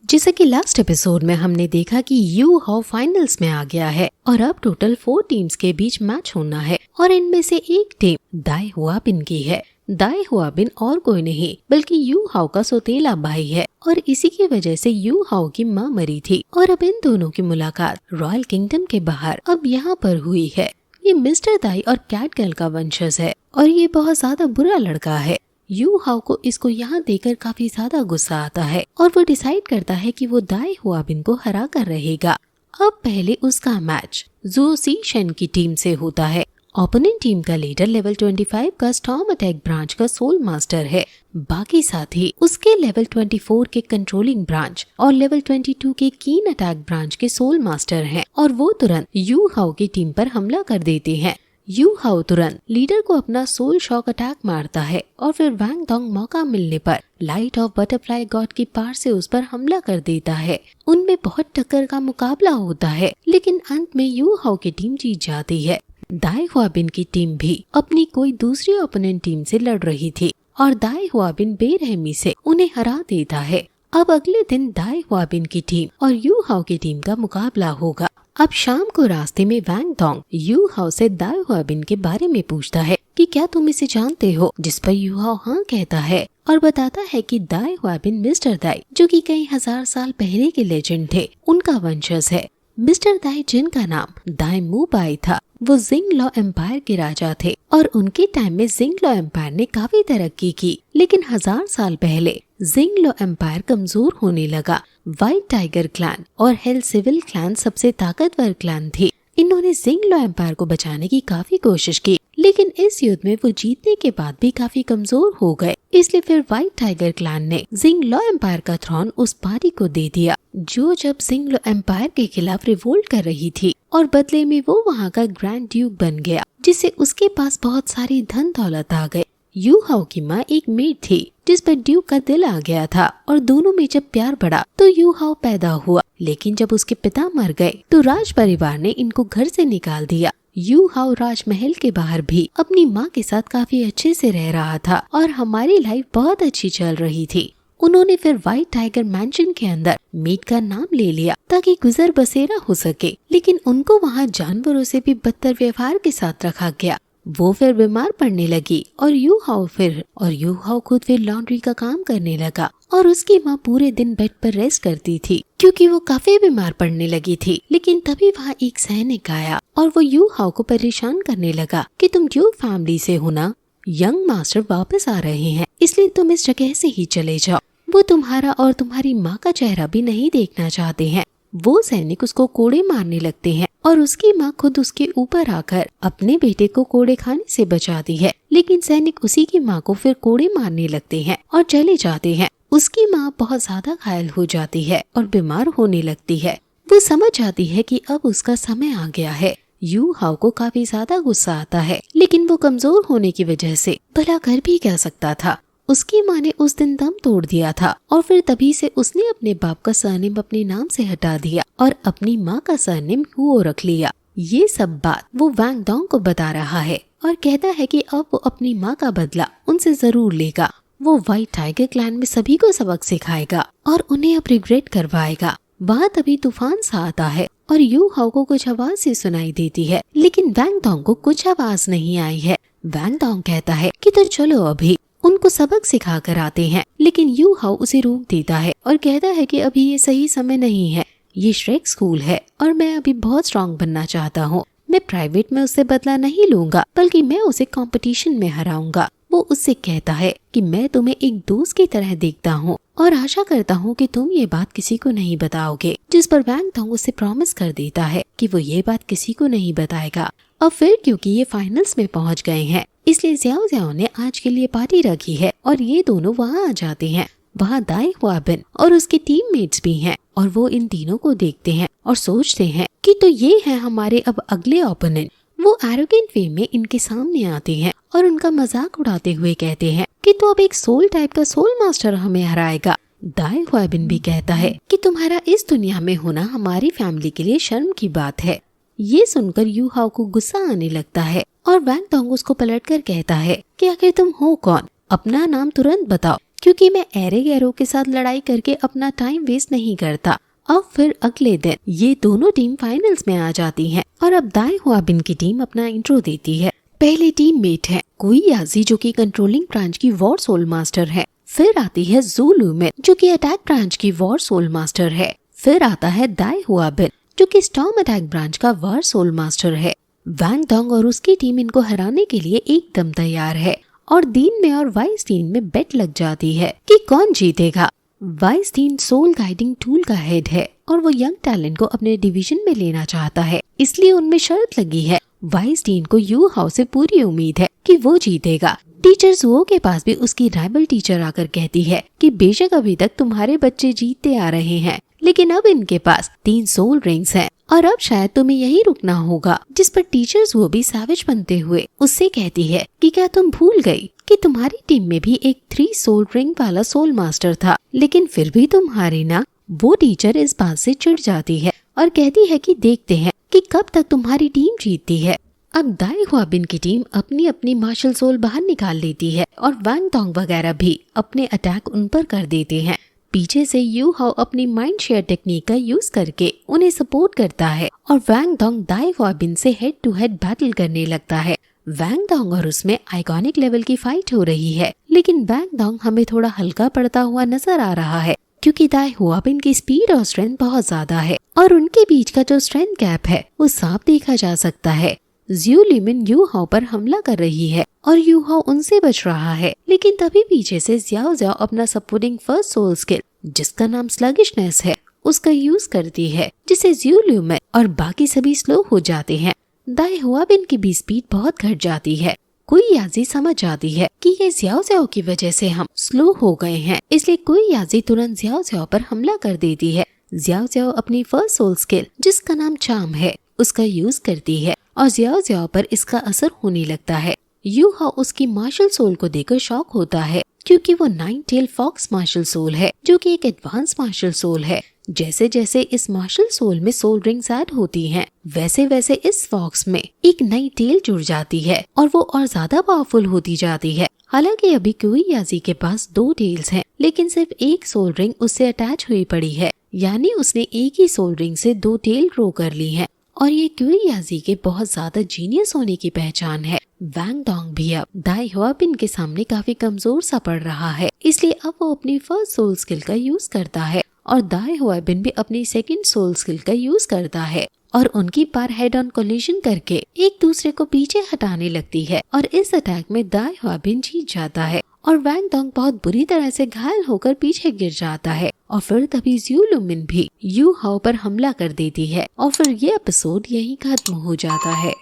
जैसे कि last episode में हमने देखा कि यू हाउ फाइनल्स में आ गया है और अब टोटल 4 टीम्स के बीच मैच होना है और इनमें से एक टीम दाई हुआबिन की है। दाई हुआबिन और कोई नहीं बल्कि यू हाउ का सौतेला भाई है और इसी की वजह से यू हाउ की माँ मरी थी और अब इन दोनों की मुलाकात रॉयल किंगडम के बाहर अब यहाँ पर हुई है। ये मिस्टर दाई और कैट गर्ल का वंशज है और ये बहुत ज्यादा बुरा लड़का है। यू हाउ को इसको यहाँ देखकर काफी ज्यादा गुस्सा आता है और वो डिसाइड करता है कि वो दाई हुआबिन को हरा कर रहेगा। अब पहले उसका मैच ज़ुओ सीशन की टीम से होता है। ओपोनेंट टीम का लीडर लेवल 25 का स्टॉर्म अटैक ब्रांच का सोल मास्टर है। बाकी साथी उसके लेवल 24 के कंट्रोलिंग ब्रांच और लेवल 22 के कीन अटैक ब्रांच के सोल मास्टर हैं और वो तुरंत यू हाउ की टीम पर हमला कर देते हैं। यू हाउ तुरंत लीडर को अपना सोल शॉक अटैक मारता है और फिर वैंग डोंग मौका मिलने पर लाइट ऑफ बटरफ्लाई गॉड की पार से उस पर हमला कर देता है। उनमें बहुत टक्कर का मुकाबला होता है लेकिन अंत में यू हाउ की टीम जीत जाती है। दाई हुआबिन की टीम भी अपनी कोई दूसरी ओपोनेंट टीम से लड़ रही थी और दाई हुआबिन बेरहमी से उन्हें हरा देता है। अब अगले दिन दाई हुआबिन की टीम और यू हाउ की टीम का मुकाबला होगा। अब शाम को रास्ते में वैंग डोंग यू हाउ से दाई हुआबिन के बारे में पूछता है कि क्या तुम इसे जानते हो, जिस पर यू हाउ हाँ कहता है और बताता है कि दाई हुआबिन मिस्टर दाई जो कि कई हजार साल पहले के लेजेंड थे उनका वंशज है। मिस्टर दाई जिनका नाम दाई मू बाई था वो जिंग लॉ एम्पायर के राजा थे और उनके टाइम में जिंग लॉ एम्पायर ने काफी तरक्की की लेकिन 1000 साल पहले जिंग लॉ एम्पायर कमजोर होने लगा। व्हाइट टाइगर क्लैन और हेल सिविल क्लैन सबसे ताकतवर क्लैन थे। इन्होंने जिंग लॉ एम्पायर को बचाने की काफी कोशिश की लेकिन इस युद्ध में वो जीतने के बाद भी काफी कमजोर हो गए। इसलिए फिर व्हाइट टाइगर क्लैन ने जिंग लॉ एम्पायर का थ्रोन उस पार्टी को दे दिया जो जब जिंग लॉ एम्पायर के खिलाफ रिवोल्ट कर रही थी और बदले में वो वहाँ का ग्रैंड ड्यूक बन गया जिससे उसके पास बहुत सारी धन दौलत आ गए। यू हाउ की माँ एक मेड थी जिस पर ड्यूक का दिल आ गया था और दोनों में जब प्यार बढ़ा तो यू हाउ पैदा हुआ लेकिन जब उसके पिता मर गए तो राज परिवार ने इनको घर से निकाल दिया। यू हाउ राजमहल के बाहर भी अपनी माँ के साथ काफी अच्छे से रह रहा था और हमारी लाइफ बहुत अच्छी चल रही थी। उन्होंने फिर व्हाइट टाइगर मैंशन के अंदर मेड का नाम ले लिया ताकि गुजर बसेरा हो सके लेकिन उनको वहाँ जानवरों से भी बदतर व्यवहार के साथ रखा गया। वो फिर बीमार पड़ने लगी और यू हाउ खुद फिर लॉन्ड्री का काम करने लगा और उसकी माँ पूरे दिन बेड पर रेस्ट करती थी क्योंकि वो काफी बीमार पड़ने लगी थी। लेकिन तभी वहाँ एक सैनिक आया और वो यू हाउ को परेशान करने लगा कि तुम ड्यूक फैमिली से हो ना, यंग मास्टर वापस आ रहे हैं इसलिए तुम इस जगह से ही चले जाओ। वो तुम्हारा और तुम्हारी माँ का चेहरा भी नहीं देखना चाहते हैं। वो सैनिक उसको कोड़े मारने लगते हैं और उसकी माँ खुद उसके ऊपर आकर अपने बेटे को कोड़े खाने से बचाती है लेकिन सैनिक उसी की माँ को फिर कोड़े मारने लगते हैं और चले जाते हैं। उसकी माँ बहुत ज्यादा घायल हो जाती है और बीमार होने लगती है। वो समझ जाती है कि अब उसका समय आ गया है। यू हाउ को काफी ज्यादा गुस्सा आता है लेकिन वो कमजोर होने की वजह से भला कर भी क्या सकता था। उसकी माँ ने उस दिन दम तोड़ दिया था और फिर तभी से उसने अपने बाप का सरनेम अपने नाम से हटा दिया और अपनी माँ का सरनेम हुओ रख लिया। ये सब बात वो वैंग डोंग को बता रहा है और कहता है कि अब वो अपनी माँ का बदला उनसे जरूर लेगा। वो व्हाइट टाइगर क्लैन में सभी को सबक सिखाएगा और उन्हें अब रिग्रेट करवाएगा। वहाँ तभी तूफान सा आता है और यू हाउ को कुछ आवाज सी सुनाई देती है लेकिन वैंग डोंग को कुछ आवाज नहीं आई है। वैंग डोंग कहता है कि तो चलो अभी उनको सबक सिखा कर आते हैं लेकिन यू हाउ उसे रोक देता है और कहता है कि अभी ये सही समय नहीं है। ये श्रेक स्कूल है और मैं अभी बहुत स्ट्रांग बनना चाहता हूँ। मैं प्राइवेट में उससे बदला नहीं लूंगा बल्कि मैं उसे कंपटीशन में हराऊंगा। वो उससे कहता है कि मैं तुम्हें एक दोस्त की तरह देखता हूँ और आशा करता हूँ कि तुम ये बात किसी को नहीं बताओगे, जिस पर वैंग डोंग उसे प्रॉमिस कर देता है कि वो ये बात किसी को नहीं बताएगा। अब फिर क्योंकि ये फाइनल्स में पहुँच गए हैं इसलिए ज़्याओ ज़्याओ ने आज के लिए पार्टी रखी है और ये दोनों वहाँ आ जाते हैं। वहाँ दाई हुआबिन और उसके टीममेट्स भी हैं और वो इन तीनों को देखते हैं और सोचते हैं कि तो ये है हमारे अब अगले ओपोनेंट। वो एरोगेंट वे में इनके सामने आते हैं और उनका मजाक उड़ाते हुए कहते हैं कि तो अब एक सोल टाइप का सोल मास्टर हमें हराएगा। दाई हुआबिन भी कहता है कि तुम्हारा इस दुनिया में होना हमारी फैमिली के लिए शर्म की बात है। ये सुनकर यू हाउ को गुस्सा आने लगता है और वैंग डोंग उसको पलटकर कहता है कि आखिर तुम हो कौन, अपना नाम तुरंत बताओ। क्योंकि मैं एरिक एरो के साथ लड़ाई करके अपना टाइम वेस्ट नहीं करता। अब फिर अगले दिन ये दोनों टीम फाइनल्स में आ जाती हैं और अब दाई हुआबिन की टीम अपना इंट्रो देती है। पहले टीम मेट है कोईयाजी जो कि कंट्रोलिंग ब्रांच की वॉर सोल मास्टर है। फिर आती है ज़ू लुमिन जो कि अटैक ब्रांच की वॉर सोल मास्टर है। फिर आता है दाई हुआबिन जो कि स्टॉर्म अटैक ब्रांच का वॉर सोल मास्टर है। वैंग डोंग और उसकी टीम इनको हराने के लिए एकदम तैयार है और दीन में और वाइसटीन में बेट लग जाती है कि कौन जीतेगा। वाइसटीन सोल गाइडिंग टूल का हेड है और वो यंग टैलेंट को अपने डिवीजन में लेना चाहता है, इसलिए उनमें शर्त लगी है। वाइसटीन को यू हाउ से पूरी उम्मीद है कि वो जीतेगा। टीचर ज़ुओ के पास भी उसकी राइवल टीचर आकर कहती है कि बेशक अभी तक तुम्हारे बच्चे जीतते आ रहे हैं, लेकिन अब इनके पास 3 सोल रिंग्स हैं और अब शायद तुम्हें यही रुकना होगा। जिस पर टीचर ज़ुओ भी सैवेज बनते हुए उससे कहती है कि क्या तुम भूल गई कि तुम्हारी टीम में भी एक 3 सोल रिंग वाला सोल मास्टर था, लेकिन फिर भी तुम हारी ना। वो टीचर इस बात से चिढ़ जाती है और कहती है कि देखते हैं कि कब तक तुम्हारी टीम जीतती है। अब दाई हुआबिन की टीम अपनी अपनी मार्शल सोल बाहर निकाल लेती है और वैंग डोंग वगैरह भी अपने अटैक उन पर कर देते हैं। पीछे से यू हाउ अपनी माइंड शेयर टेक्निक का यूज करके उन्हें सपोर्ट करता है और वैंग डोंग दाई हुआबिन से हेड टू हेड बैटल करने लगता है। वैंग डोंग और उसमें आइकॉनिक लेवल की फाइट हो रही है, लेकिन वैंग डोंग हमें थोड़ा हल्का पड़ता हुआ नजर आ रहा है क्योंकि दाई हुआबिन की स्पीड और स्ट्रेंथ बहुत ज्यादा है और उनके बीच का जो स्ट्रेंथ गैप है वो साफ देखा जा सकता है। ज़ू लुमिन यू हाउ पर हमला कर रही है और यू हाउ उनसे बच रहा है, लेकिन तभी पीछे से ज़्याओ ज़्याओ अपना सपोर्टिंग फर्स्ट सोल स्किल जिसका नाम स्लगिशनेस है उसका यूज करती है, जिसे ज़ू लुमिन और बाकी सभी स्लो हो जाते हैं। दाई हुआबिन की भी स्पीड बहुत घट जाती है। कोईयाजी समझ जाती है कि ये ज़्याओ ज़्याओ की वजह से हम स्लो हो गए हैं, इसलिए कोईयाजी तुरंत ज़्याओ ज़्याओ पर हमला कर देती है। ज़्याओ ज़्याओ अपनी फर्स्ट सोल स्किल जिसका नाम चार्म है उसका यूज करती है और ज़्याओ ज़्याओ पर इसका असर होने लगता है। यू हाउ उसकी मार्शल सोल को देखकर शॉक होता है क्योंकि वो 9 टेल फॉक्स मार्शल सोल है जो कि एक एडवांस मार्शल सोल है। जैसे जैसे इस मार्शल सोल में सोल रिंग्स ऐड होती हैं, वैसे वैसे इस फॉक्स में एक नई टेल जुड़ जाती है और वो और ज्यादा पावरफुल होती जाती है। हालांकि अभी कोईयाजी के पास 2 टेल्स हैं, लेकिन सिर्फ एक सोल रिंग उससे अटैच हुई पड़ी है, यानी उसने एक ही सोल रिंग से 2 टेल ग्रो कर ली है और ये कोईयाजी के बहुत ज्यादा जीनियस होने की पहचान है। वैंग डोंग भी अब दाई हुआबिन के सामने काफी कमजोर सा पड़ रहा है, इसलिए अब वो अपनी फर्स्ट सोल स्किल का यूज करता है और दाई हुआबिन भी अपनी सेकंड सोल स्किल का यूज करता है और उनकी पार हेड ऑन कोलिजन करके एक दूसरे को पीछे हटाने लगती है और इस अटैक में दाई हुआबिन जीत जाता है और वैंग डोंग बहुत बुरी तरह से घायल होकर पीछे गिर जाता है और फिर तभी ज़ू लुमिन भी यू हाउ पर हमला कर देती है और फिर ये एपिसोड यहीं खत्म हो जाता है।